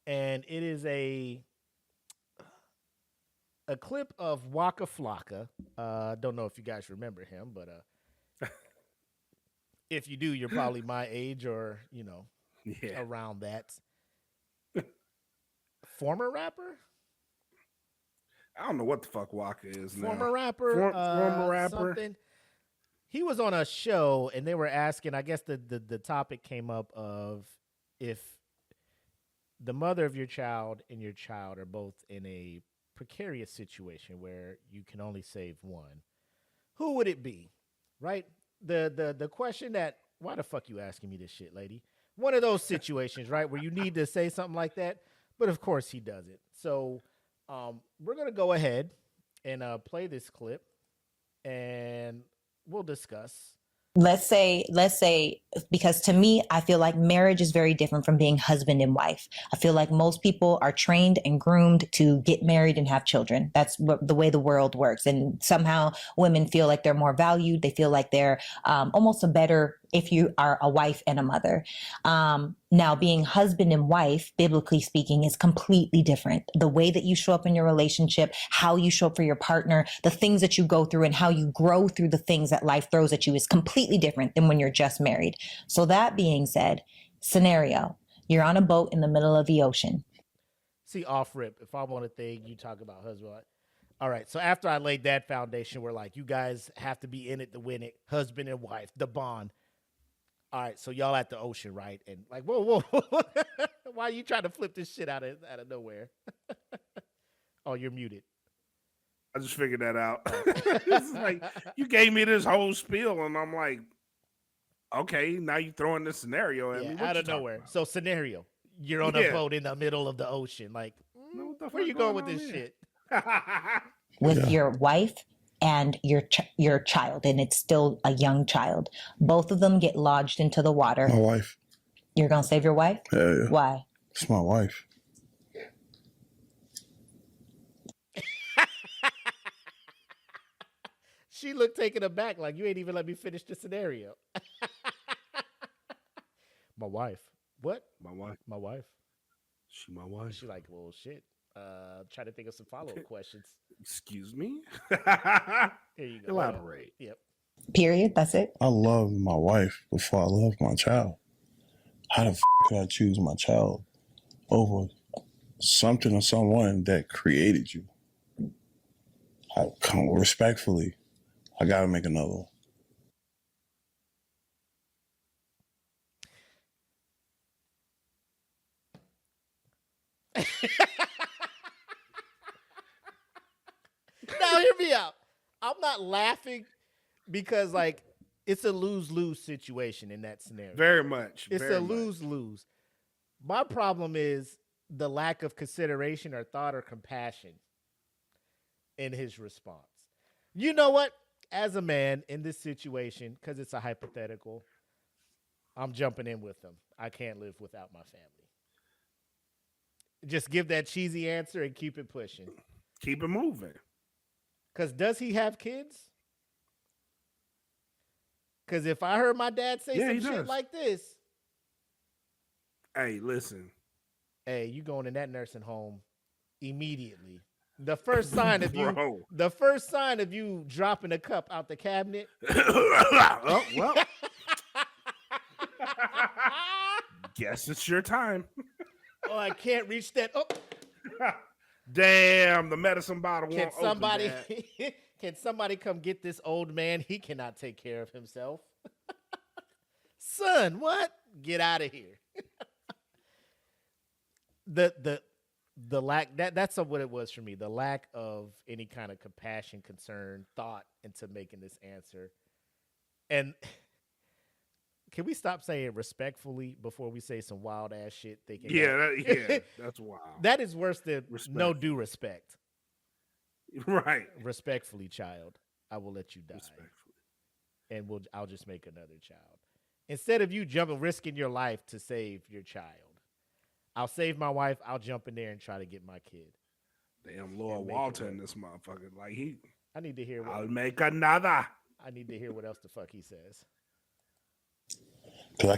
and it is a clip of Waka Flocka. Don't know if you guys remember him, but if you do, you're probably my age or Yeah. around that. Former rapper, I don't know what the fuck Waka is now. former rapper, Former rapper. something. He was on a show and they were asking. I guess the topic came up of if the mother of your child and your child are both in a precarious situation where you can only save one, who would it be? Right? The question that why the fuck you asking me this shit, lady? One of those situations, right, where you need to say something like that, but of course he doesn't. So we're gonna go ahead and play this clip, and we'll discuss. Let's say because to me I feel like marriage is very different from being husband and wife. I feel like most people are trained and groomed to get married and have children. That's the way the world works, and somehow women feel like they're more valued. They feel like they're almost a better if you are a wife and a mother. Now, being husband and wife, biblically speaking, is completely different. The way that you show up in your relationship, how you show up for your partner, the things that you go through, and how you grow through the things that life throws at you is completely different than when you're just married. So, that being said, scenario, you're on a boat in the middle of the ocean. See, off rip, if I want a thing, you talk about husband. All right, so after I laid that foundation, we're like, you guys have to be in it to win it, husband and wife, the bond. All right, so y'all at the ocean, right? And like, whoa, whoa, why are you trying to flip this shit out of nowhere? Oh, you're muted. I just figured that out. Oh. This is like you gave me this whole spiel, and I'm like, okay, now you throwing this scenario at Yeah, me. What out you of talking nowhere. about? So scenario, you're on a Yeah. boat in the middle of the ocean. Like, No, what the where fuck you going going with on this here? shit? With Yeah, your wife and your child, and it's still a young child. Both of them get lodged into the water. my wife. You're gonna save your wife? Yeah, yeah. Why? It's my wife. She looked taken aback, like you ain't even let me finish the scenario. My wife. What? My wife. My wife. She my wife. She like, well, shit. Try to think of some follow up questions. Excuse me. Here you go. Elaborate. Yep. Period. That's it. I love my wife before I love my child. How the could I choose my child over something or someone that created you? I come respectfully. I gotta make another one. Now hear me out. I'm not laughing because like it's a lose lose situation in that scenario. Very much. It's very a much. lose lose. My problem is the lack of consideration or thought or compassion in his response. You know what? As a man in this situation, because it's a hypothetical, I'm jumping in with them. I can't live without my family. Just give that cheesy answer and keep it pushing. Keep it moving. Because does he have kids? Because if I heard my dad say Yeah, some he shit does. like this, Hey, listen. hey, you going in that nursing home immediately. The first sign of you, Bro. the first sign of you dropping a cup out the cabinet. Oh, well. Guess it's your time. Oh, I can't reach that. Oh, Damn, the medicine bottle can won't somebody, open, Dad. can somebody come get this old man? He cannot take care of himself. Son, what? Get out of here. The lack that's what it was for me. The lack of any kind of compassion, concern, thought into making this answer. And can we stop saying respectfully before we say some wild ass shit? Thinking Yeah, that's wild. that is worse than no Respectful. due respect. Right. Respectfully, child, I will let you die, Respectfully. and I'll just make another child. Instead of you jumping, risking your life to save your child, I'll save my wife. I'll jump in there and try to get my kid. Damn, Lord And make it Walter work. in this motherfucker. Like he, I need to hear I'll what make another. I need to hear what else the fuck he says. Because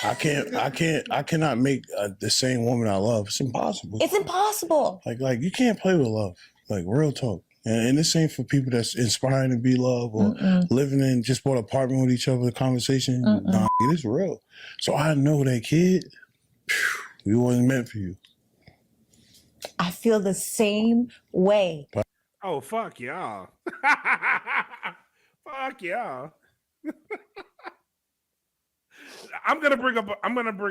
I cannot make the same woman I love. It's impossible. It's impossible. Like you can't play with love. Like real talk. And this ain't for people that's inspiring to be loved or living in just bought an apartment with each other. The conversation, nah, it is real. So I know that kid, we wasn't meant for you. I feel the same way. Oh, fuck y'all. Fuck y'all. I'm gonna bring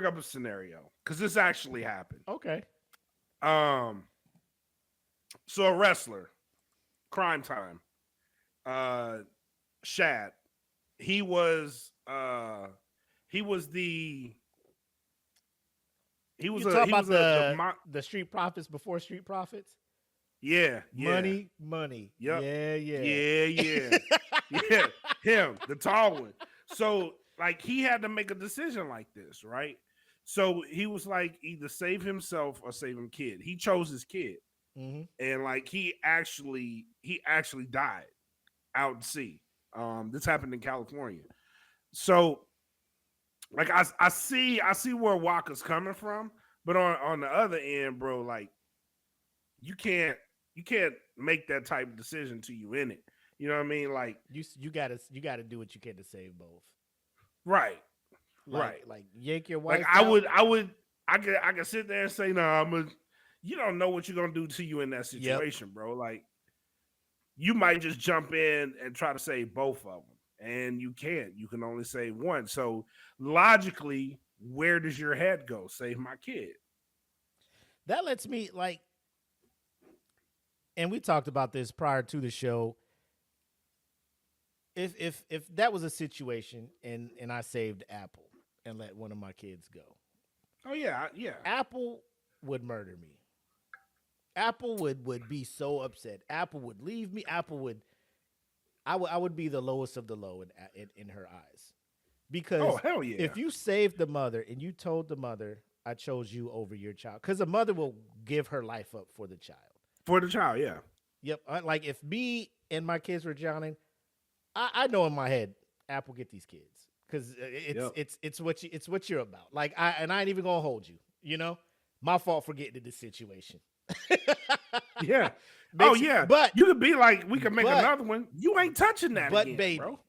up a scenario because this actually happened. Okay. So a wrestler, Crime Time, Shad, he was talking about the Street Profits before Street Profits? Yeah. Money. Yep. Yeah. Yeah. Him, the tall one. So like he had to make a decision like this, right? So he was like either save himself or save him kid. He chose his kid. Mm-hmm. And like he actually died out at sea. This happened in California. So like I see where Waka's coming from, but on the other end, bro, like you can't make that type of decision till you in it. You know what I mean? Like you gotta do what you can to save both. Right. Like yank your wife. Like I could sit there and say, no, you don't know what you're gonna do to you in that situation, bro. Like you might just jump in and try to save both of them. And you can't. You can only save one. So logically, where does your head go? Save my kid. That lets me and we talked about this prior to the show. If that was a situation and I saved Apple and let one of my kids go. Oh yeah. Apple would murder me. Apple would be so upset. Apple would leave me. I would be the lowest of the low in her eyes. Because hell yeah. if you saved the mother and you told the mother, I chose you over your child, because the mother will give her life up for the child. For the child, yeah. Yep. Like if me and my kids were drowning, I know in my head, Apple get these kids because it's what you're about. Like I ain't even gonna hold you. You know, my fault for getting in this situation. Yeah. Yeah. But you could be like, we could make another one. You ain't touching that again, baby, bro.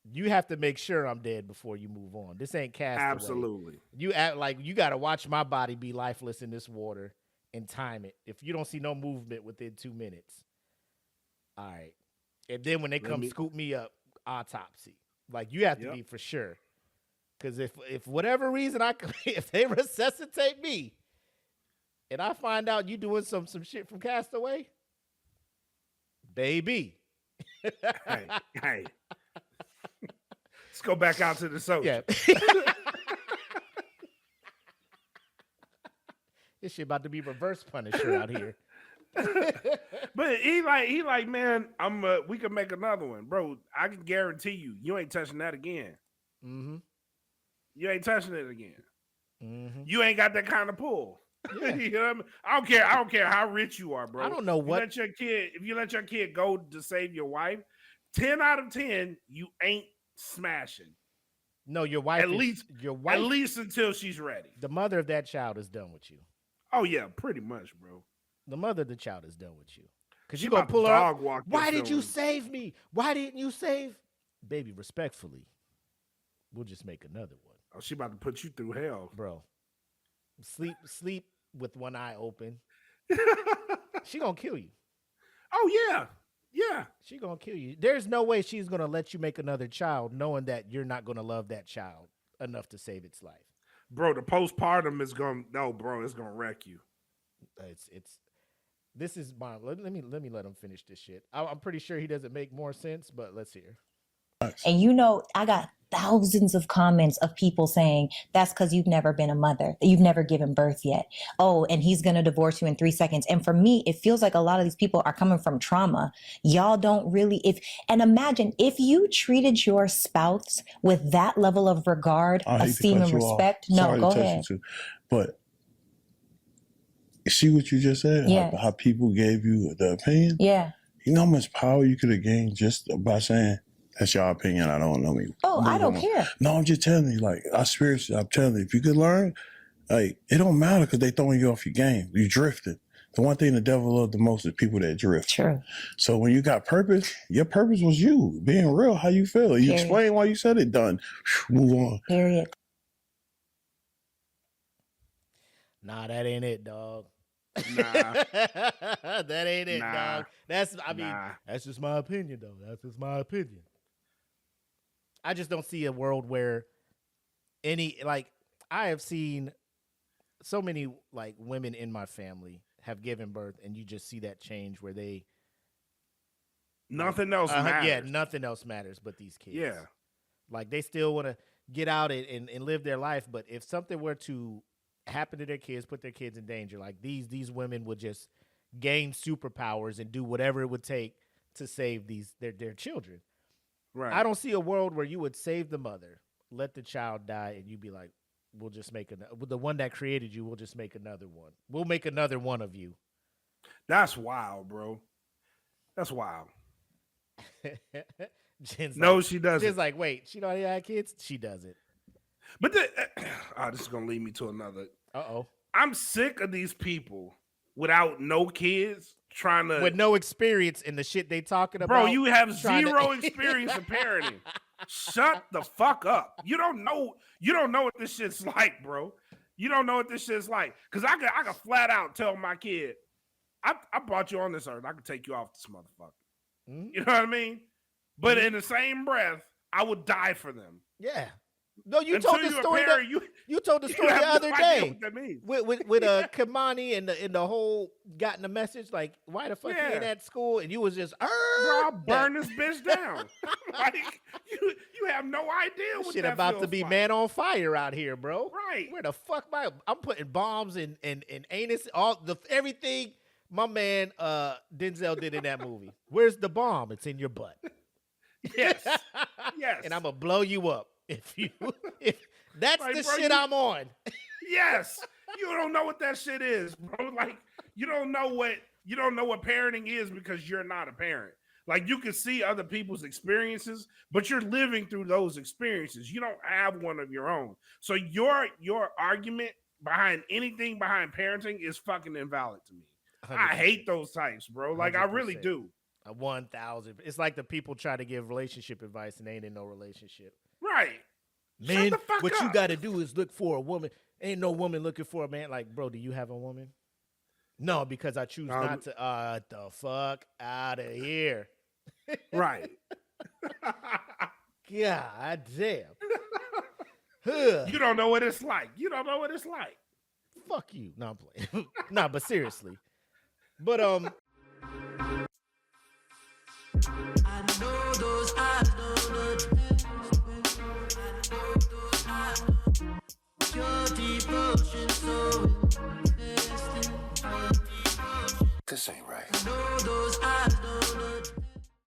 You have to make sure I'm dead before you move on. This ain't Castaway. Absolutely. You act like you got to watch my body be lifeless in this water and time it. If you don't see no movement within 2 minutes, all right. And then when they come scoop me up, autopsy. Like you have to be for sure. Because if whatever reason if they resuscitate me, and I find out you doing some shit from Castaway, baby. Hey. Let's go back out to the soap. Yeah. This shit about to be reverse Punisher out here. But he like, man, we can make another one, bro. I can guarantee you ain't touching that again. Mm-hmm. You ain't touching it again. Mm-hmm. You ain't got that kind of pull. Yeah. You know what I mean? I don't care how rich you are, bro. I don't know what. If you let your kid go to save your wife, 10 out of 10, you ain't smashing. No, your wife. At least until she's ready. The mother of that child is done with you. Oh yeah, pretty much, bro. The mother of the child is done with you. Because you're going to pull her up. Why did you film. save me? Why didn't you save? Baby, respectfully, we'll just make another one. Oh, she about to put you through hell. Bro, sleep with one eye open. She going to kill you. Oh, yeah. Yeah. She going to kill you. There's no way she's going to let you make another child knowing that you're not going to love that child enough to save its life. Bro, the postpartum is going to, no, bro, it's going to wreck you. This is my, let me let him finish this shit. I'm pretty sure he doesn't make more sense, but let's hear. And you know, I got thousands of comments of people saying that's because you've never been a mother, that you've never given birth yet. Oh, and he's going to divorce you in 3 seconds. And for me, it feels like a lot of these people are coming from trauma. Y'all don't really, and imagine if you treated your spouse with that level of regard, esteem, and respect. No, go ahead. But you see what you just said? Yeah. How people gave you the opinion? Yeah. You know how much power you could have gained just by saying, That's your opinion. I don't know me. Oh, I Move don't on. care. No, I'm just telling you, like, I'm telling you, if you could learn, like, it don't matter because they throwing you off your game. You drifted. The one thing the devil loves the most is people that drift. True. So when you got purpose, your purpose was you being real, how you feel. You Period. explain why you said it, done. Move on. Period. Nah, that ain't it, dog. Nah. That ain't it, Nah. dog. That's just my opinion, though. That's just my opinion. I just don't see a world where I have seen so many like women in my family have given birth, and you just see that change where they Nothing else matters. Yeah, nothing else matters but these kids. Yeah. Like they still want to get out and live their life, but if something were to happen to their kids, put their kids in danger, like these women would just gain superpowers and do whatever it would take to save their children. Right. I don't see a world where you would save the mother, let the child die, and you'd be like, we'll just make the one that created you, we'll just make another one. We'll make another one of you. That's wild, bro. That's wild. Jen's No, like, she doesn't. Jen's like, wait, she don't have kids? She doesn't. But this is gonna lead me to another. Uh-oh. I'm sick of these people without no kids trying to With no experience in the shit they talking about. Bro, you have trying to- zero experience in parenting. Shut the fuck up. You don't know what this shit's like, bro. You don't know what this shit's like. Cause I could flat out tell my kid, I brought you on this earth. I could take you off this motherfucker. Mhm. You know what I mean? But in the same breath, I would die for them. Yeah. No, you Until told the you're a story. parent, You told the you story the have other no idea day what that means. with Kamani and the whole gotten the message like, why the fuck you in Yeah. that school? And you was just, Bro, I'll burn this bitch down. Like you have no idea what shit that about feels to be like. man on fire out here, bro. Right. Where the fuck I'm putting bombs and anus, everything my man Denzel did in that movie. Where's the bomb? It's in your butt. Yes. Yes. And I'm gonna blow you up if that's Like, the bro, shit I'm on. Yes. You don't know what that shit is, bro. Like you don't know what parenting is because you're not a parent. Like you can see other people's experiences, but you're living through those experiences. You don't have one of your own. So your argument behind anything behind parenting is fucking invalid to me. 100%. I hate those types, bro. Like I really 100%. do. 1,000. It's like the people try to give relationship advice and they ain't in no relationship. Right. Shut Man, the fuck what up. you got to do is look for a woman. Ain't no woman looking for a man. Like, bro, do you have a woman? No, because I choose not to. The fuck out of here. Right. God damn. You don't know what it's like. You don't know what it's like. Fuck you. No, I'm playing. Nah, but seriously. But I know those eyes know the taste. I know those eyes know your devotion so invested. Your devotion. This ain't right. I know